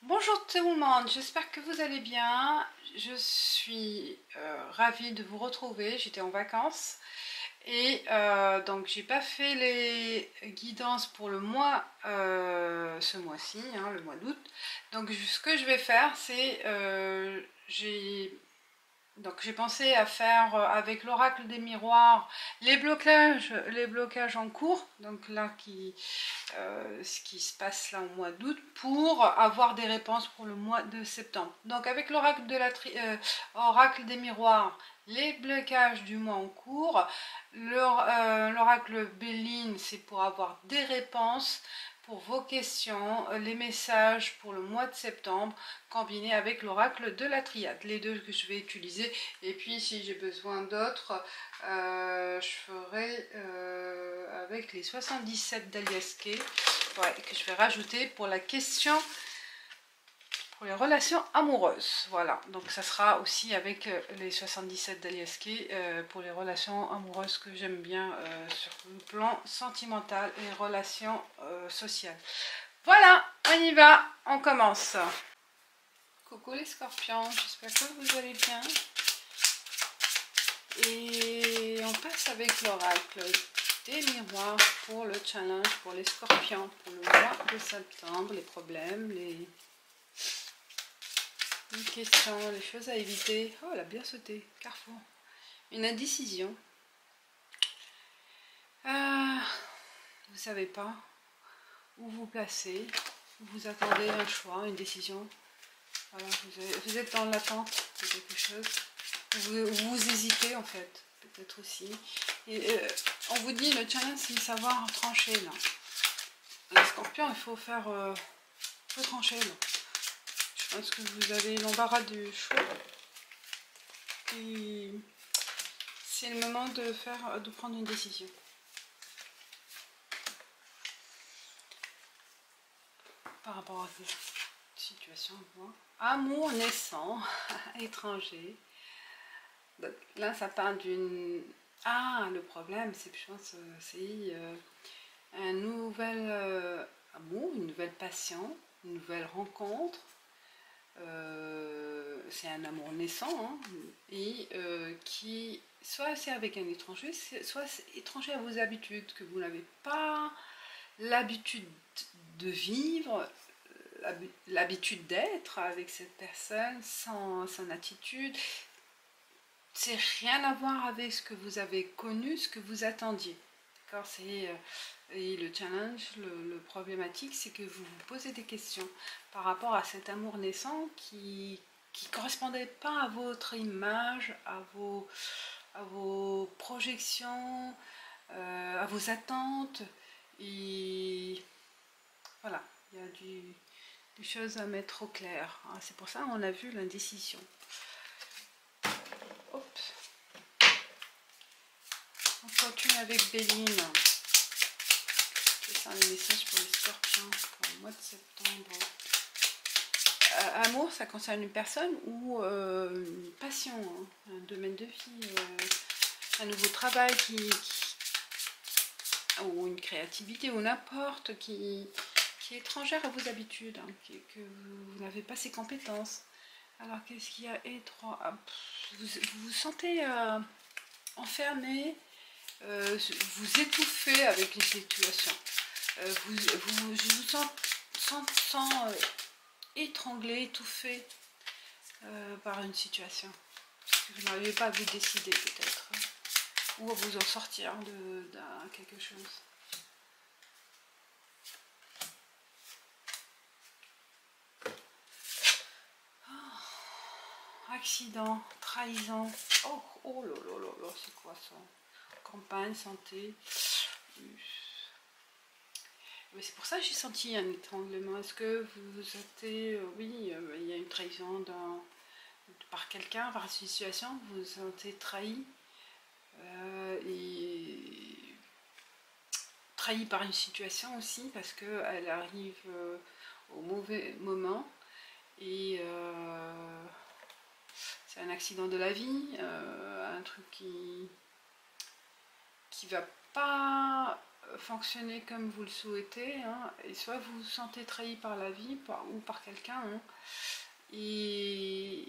Bonjour tout le monde, j'espère que vous allez bien. Je suis ravie de vous retrouver. J'étais en vacances et donc j'ai pas fait les guidances pour le mois, ce mois-ci, hein, le mois d'août. Donc ce que je vais faire, c'est j'ai pensé à faire avec l'oracle des miroirs les blocages en cours, donc là ce qui se passe là au mois d'août, pour avoir des réponses pour le mois de septembre. Donc avec oracle des miroirs, les blocages du mois en cours, l'oracle Béline, c'est pour avoir des réponses pour vos questions, les messages pour le mois de septembre, combiné avec l'oracle de la triade, les deux que je vais utiliser. Et puis si j'ai besoin d'autres, je ferai avec les 77 d'Aliaske, ouais, que je vais rajouter pour la question pour les relations amoureuses. Voilà, donc ça sera aussi avec les 77 d'Aliaske pour les relations amoureuses que j'aime bien sur le plan sentimental et relations sociales. Voilà, on y va, on commence. Coucou les scorpions, j'espère que vous allez bien. Et on passe avec l'oracle des miroirs pour le challenge pour les scorpions pour le mois de septembre, les problèmes, les questions, les choses à éviter. Oh, elle a bien sauté, carrefour. Une indécision. Vous savez pas où vous placez, vous attendez un choix, une décision. Voilà, vous êtes dans l'attente de quelque chose. Vous hésitez en fait, peut-être aussi. Et on vous dit, le challenge, c'est de savoir trancher là. Les scorpions, il faut trancher là. Je pense que vous avez l'embarras du choix. Et c'est le moment de prendre une décision. Par rapport à cette situation. Amour naissant, étranger. Donc, là, ça parle d'une... Ah, le problème, c'est que je pense c'est un nouvel amour, une nouvelle passion, une nouvelle rencontre. C'est un amour naissant, hein, et qui, soit c'est avec un étranger, soit c'est étranger à vos habitudes, que vous n'avez pas l'habitude de vivre, l'habitude d'être avec cette personne, son attitude. C'est rien à voir avec ce que vous avez connu, ce que vous attendiez. D'accord, et le challenge, le problématique, c'est que vous vous posez des questions par rapport à cet amour naissant qui correspondait pas à votre image, à vos projections, à vos attentes. Et voilà, il y a des choses à mettre au clair. C'est pour ça qu'on a vu l'indécision. Hop. On continue avec Béline. C'est ça les messages pour les scorpions pour le mois de septembre. Amour, ça concerne une personne ou une passion, hein, un domaine de vie, un nouveau travail ou une créativité ou n'importe qui est étrangère à vos habitudes, hein, que vous n'avez pas ces compétences. Alors qu'est-ce qu'il y a étroit? Vous vous sentez enfermé, vous étouffez avec une situation. Je vous sens étranglé, étouffé par une situation. Parce que vous n'arrivez pas à vous décider peut-être. Ou à vous en sortir de quelque chose. Accident, trahison. Oh là là là là, c'est quoi ça? Campagne, santé. C'est pour ça que j'ai senti un étranglement. Est-ce que vous sentez, oui, il y a une trahison par quelqu'un, par une situation, vous vous sentez trahi, et trahi par une situation aussi, parce qu'elle arrive au mauvais moment, et c'est un accident de la vie, un truc qui va pas fonctionner comme vous le souhaitez, hein, et soit vous vous sentez trahi par la vie ou par quelqu'un, hein, et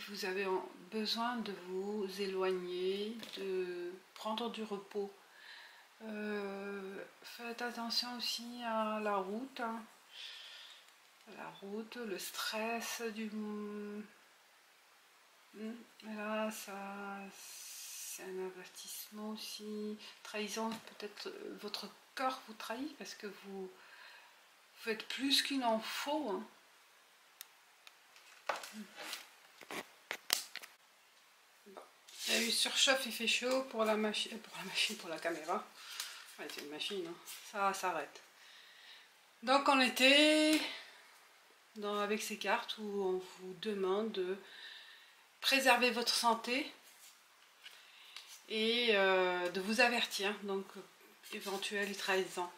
vous avez besoin de vous éloigner, de prendre du repos. Faites attention aussi à la route, hein, le stress du... Là, ça, c'est un avertissement aussi. Trahison, peut-être votre cœur vous trahit parce que vous faites plus qu'il en faut, hein. Bon. Il y a eu surchauffe, il fait chaud pour la machine, pour la caméra. Ouais, c'est une machine, hein. Ça s'arrête. Donc on était avec ces cartes où on vous demande de préserver votre santé et de vous avertir, donc éventuelle trahison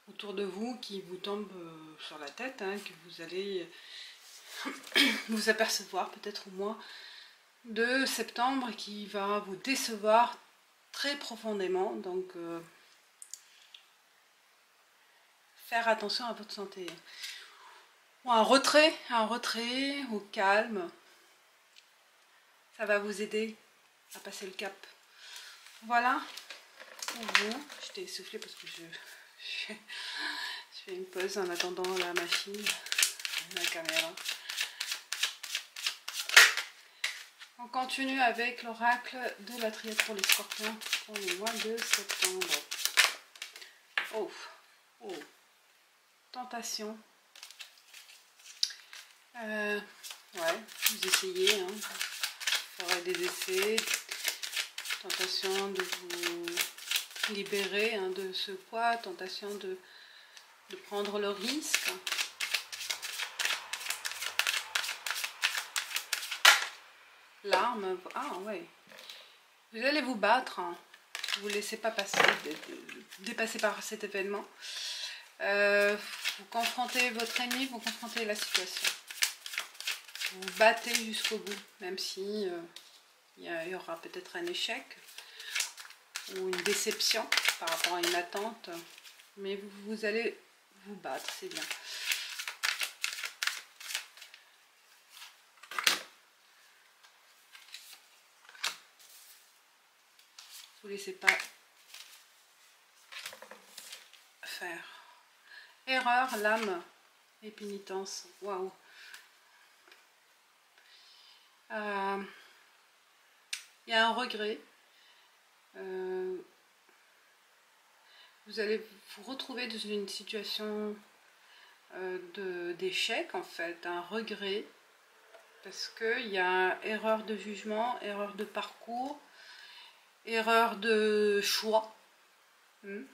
autour de vous qui vous tombe sur la tête, hein, que vous allez vous apercevoir peut-être au mois de septembre, qui va vous décevoir très profondément. Donc faire attention à votre santé. Ou un retrait au calme, ça va vous aider à passer le cap. Voilà. Bonjour. Je t'ai essoufflé parce que je fais une pause en attendant la machine, la caméra. On continue avec l'oracle de la triade pour les scorpions pour le mois de septembre. Oh, oh. Tentation. Ouais, vous essayez, hein. Vous ferez des essais. Tentation de vous libérer, hein, de ce poids. Tentation de prendre le risque. L'arme. Ah ouais. Vous allez vous battre. Hein. Ne vous laissez pas dépasser par cet événement. Vous confrontez votre ennemi, vous confrontez la situation. Vous battez jusqu'au bout, même si il y aura peut-être un échec ou une déception par rapport à une attente, mais vous allez vous battre, c'est bien. Vous laissez pas faire. Erreur, l'âme et pénitence. Waouh. Il y a un regret. Vous allez vous retrouver dans une situation d'échec, en fait, un regret, parce qu'il y a erreur de jugement, erreur de parcours, erreur de choix. Il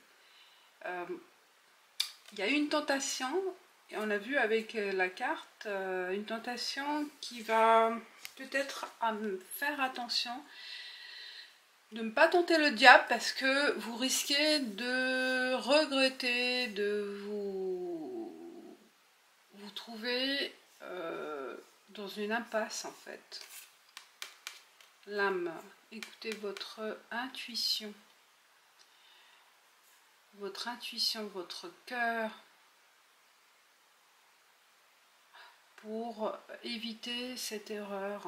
y a une tentation, et on a vu avec la carte, une tentation qui va peut-être faire attention de ne pas tenter le diable, parce que vous risquez de regretter, de vous trouver dans une impasse, en fait. L'âme, écoutez votre intuition, votre cœur, pour éviter cette erreur.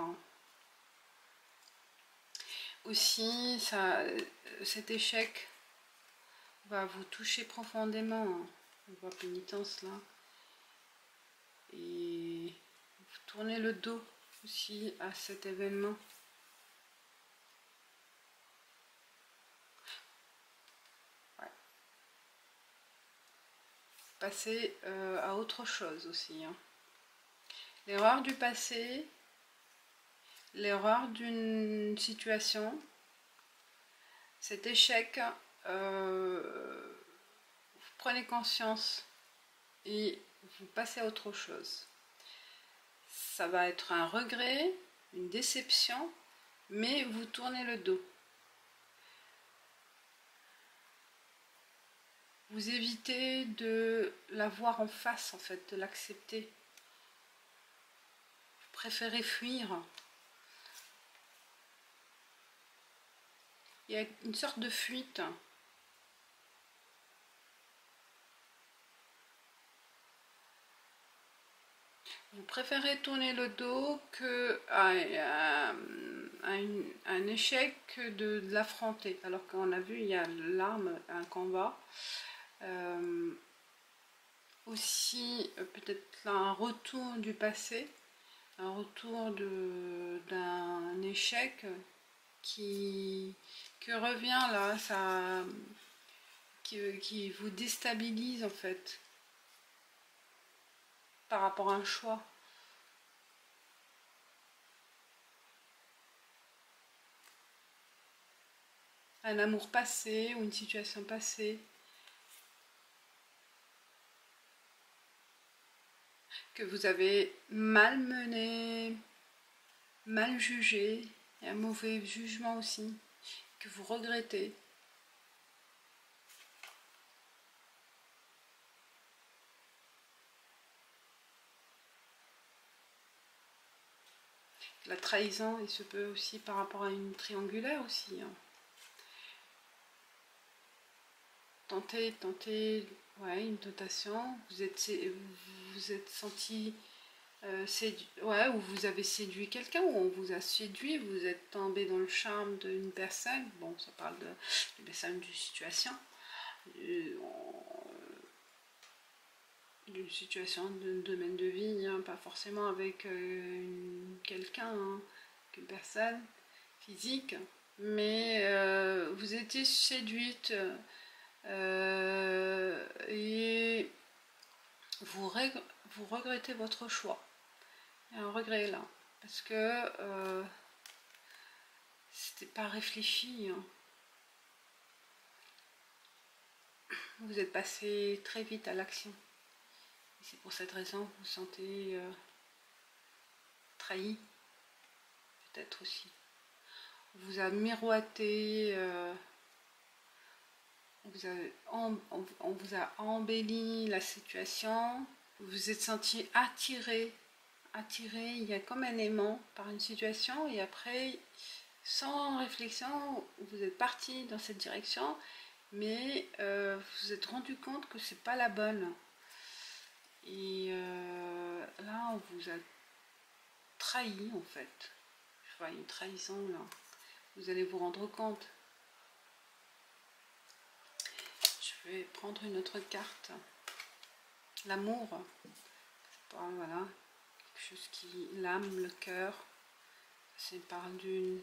Aussi, cet échec va vous toucher profondément. On voit pénitence là. Et vous tournez le dos aussi à cet événement. Ouais. Passer à autre chose aussi. Hein. L'erreur du passé, l'erreur d'une situation, cet échec, vous prenez conscience et vous passez à autre chose. Ça va être un regret, une déception, mais vous tournez le dos. Vous évitez de la voir en face, en fait, de l'accepter. Vous préférez fuir. Il y a une sorte de fuite. Vous préférez tourner le dos que un échec de l'affronter. Alors qu'on a vu, il y a l'arme, un combat. Aussi, peut-être un retour du passé, un retour d'un échec qui revient là, qui vous déstabilise en fait par rapport à un choix. Un amour passé ou une situation passée que vous avez mal mené, mal jugé, et un mauvais jugement aussi, que vous regrettez. La trahison, il se peut aussi par rapport à une triangulaire aussi. Hein. Tentez, ouais, une tentation, vous êtes senti ouais, ou vous avez séduit quelqu'un, ou on vous a séduit, vous êtes tombé dans le charme d'une personne, bon, ça parle d'une personne, d'une situation, d'une situation, d'un domaine de vie, hein, pas forcément avec quelqu'un, hein, une personne physique, mais vous étiez séduite et vous regrettez votre choix. Il y a un regret là, parce que c'était pas réfléchi. Hein. Vous êtes passé très vite à l'action. C'est pour cette raison que vous vous sentez trahi, peut-être aussi. On vous a miroité, on vous a embelli la situation, vous vous êtes senti attiré, il y a comme un aimant par une situation, et après, sans réflexion, vous êtes parti dans cette direction, mais vous vous êtes rendu compte que c'est pas la bonne. Et là, on vous a trahi en fait. Je vois une trahison là. Vous allez vous rendre compte. Je vais prendre une autre carte. L'amour. Voilà. Quelque chose qui. L'âme, le cœur. C'est parle d'une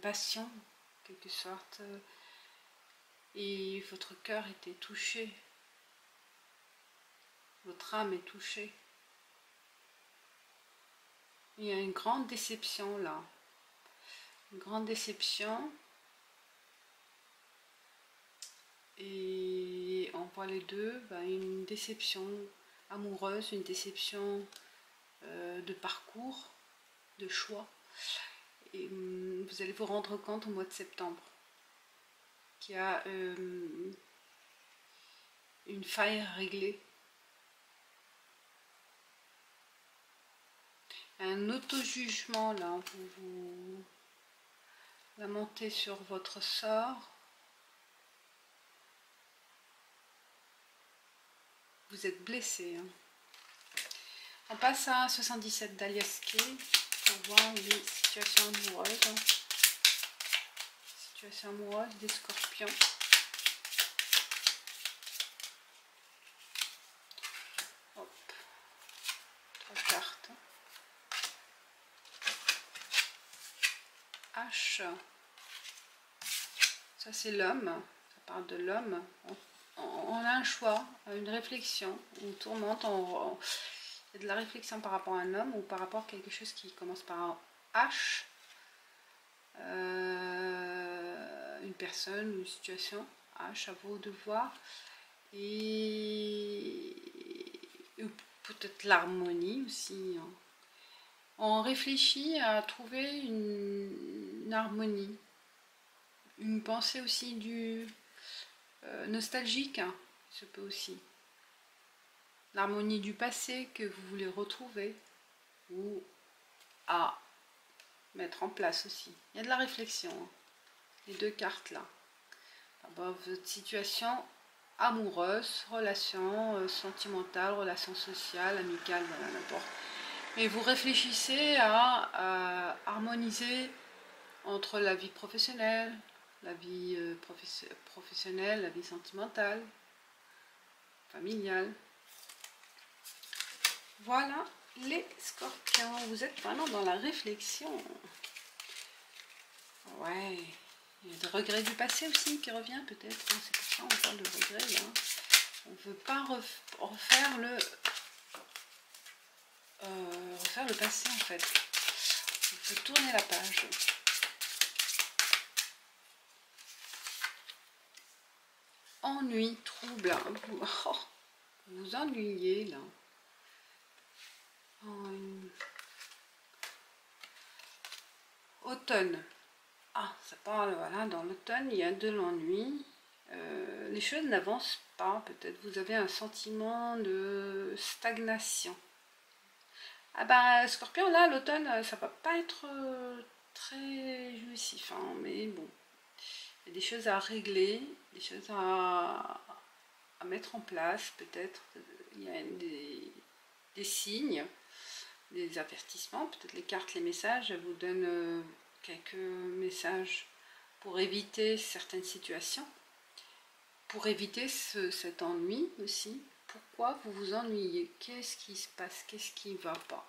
passion, en quelque sorte. Et votre cœur était touché. Votre âme est touchée. Il y a une grande déception là. Une grande déception. Et on voit les deux, une déception amoureuse, une déception de parcours, de choix. Et vous allez vous rendre compte au mois de septembre qu'il y a une faille à régler. Un auto-jugement là, vous lamentez sur votre sort. Vous êtes blessé. Hein. On passe à 77 d'Aliaské pour voir les situations amoureuses. Situation amoureuse des scorpions. Hop. 3 cartes. H. Ça c'est l'homme. Ça parle de l'homme. On a un choix, une réflexion, une tourmente, il y a de la réflexion par rapport à un homme ou par rapport à quelque chose qui commence par un H, une personne, une situation, H, à vous de voir, et peut-être l'harmonie aussi. Hein. On réfléchit à trouver une harmonie, une pensée aussi du... nostalgique, hein, ça peut aussi. L'harmonie du passé que vous voulez retrouver ou à mettre en place aussi. Il y a de la réflexion. Hein. Les deux cartes là. D'abord, votre situation amoureuse, relation sentimentale, relation sociale, amicale, voilà, n'importe. Mais vous réfléchissez à harmoniser entre la vie professionnelle, la vie professionnelle, la vie sentimentale, familiale. Voilà les scorpions, vous êtes vraiment dans la réflexion. Ouais, il y a des regrets du passé aussi qui revient peut-être, hein. C'est pour ça qu'on parle de regrets là. On ne veut pas refaire le passé en fait. On peut tourner la page. Ennui, trouble, vous vous ennuyez là. Automne. Ah, ça parle, voilà, dans l'automne, il y a de l'ennui. Les choses n'avancent pas, peut-être vous avez un sentiment de stagnation. Ah bah, Scorpion, là, l'automne, ça va pas être très jouissif, hein, mais bon. Il y a des choses à régler, des choses à mettre en place, peut-être. Il y a des signes, des avertissements, peut-être les cartes, les messages, elles vous donnent quelques messages pour éviter certaines situations, pour éviter cet ennui aussi. Pourquoi vous vous ennuyez? Qu'est-ce qui se passe? Qu'est-ce qui ne va pas?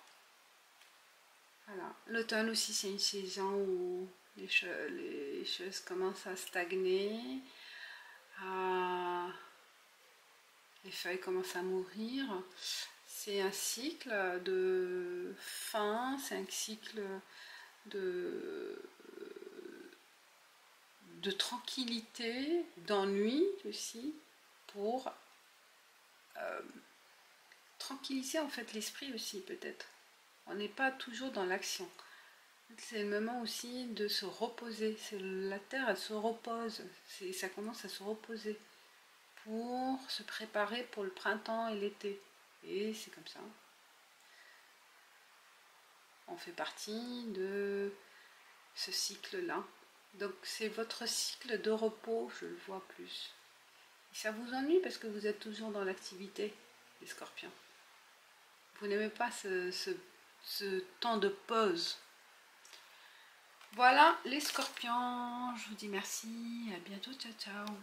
Voilà. L'automne aussi, c'est une saison où les choses commencent à stagner, les feuilles commencent à mourir. C'est un cycle de fin, c'est un cycle de tranquillité, d'ennui aussi, pour tranquilliser en fait l'esprit aussi peut-être. On n'est pas toujours dans l'action. C'est le moment aussi de se reposer. La terre, elle se repose. Ça commence à se reposer pour se préparer pour le printemps et l'été. Et c'est comme ça. On fait partie de ce cycle-là. Donc c'est votre cycle de repos, je le vois plus. Et ça vous ennuie parce que vous êtes toujours dans l'activité, les scorpions. Vous n'aimez pas ce temps de pause. Voilà les scorpions, je vous dis merci, à bientôt, ciao ciao.